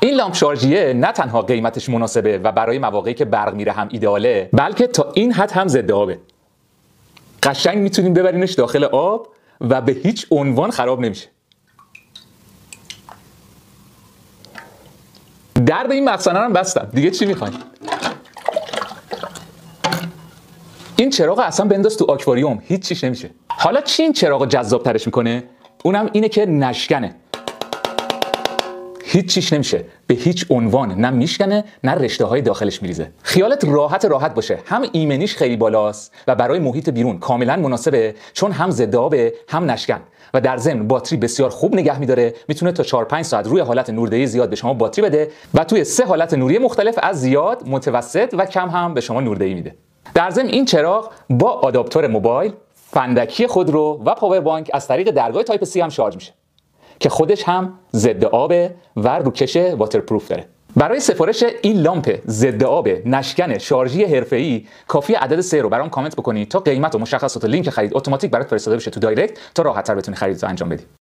این لامپ شارژیه نه تنها قیمتش مناسبه و برای مواقعی که برق میره هم ایدئاله، بلکه تا این حد هم ضد آبه. قشنگ میتونین ببرینش داخل آب و به هیچ عنوان خراب نمیشه. درد این مخزنه رو بستم، دیگه چی میخواین؟ این چراغ اصلا بنداز تو آکواریوم، هیچ چیش نمیشه. حالا چی این چراغ جذاب ترش میکنه؟ اونم اینه که نشکنه. هیچ چیش نمیشه، به هیچ عنوان نه میشکنه نه رشته های داخلش میریزه. خیالت راحت باشه، هم ایمنیش خیلی بالاست و برای محیط بیرون کاملا مناسبه، چون هم ضد آبه هم نشکن و در ضمن باتری بسیار خوب نگه میداره. میتونه تا 4-5 ساعت روی حالت نوردهی زیاد به شما باتری بده و توی 3 حالت نوری مختلف از زیاد، متوسط و کم هم به شما نوردهی میده. در ضمن این چراغ با آداپتور موبایل، فندکی خودرو و پاور بانک از طریق درگاه تایپ C هم شارژ میشه که خودش هم ضد آبه و روکش واترپروف داره. برای سفارش این لامپ ضد آب نشکن شارژی حرفه‌ای کافی عدد 3 رو برام کامنت بکنید تا قیمت و مشخصات و لینک خرید اتوماتیک برات فرستاده بشه تو دایرکت تا راحت‌تر بتونی خریدتو انجام بدی.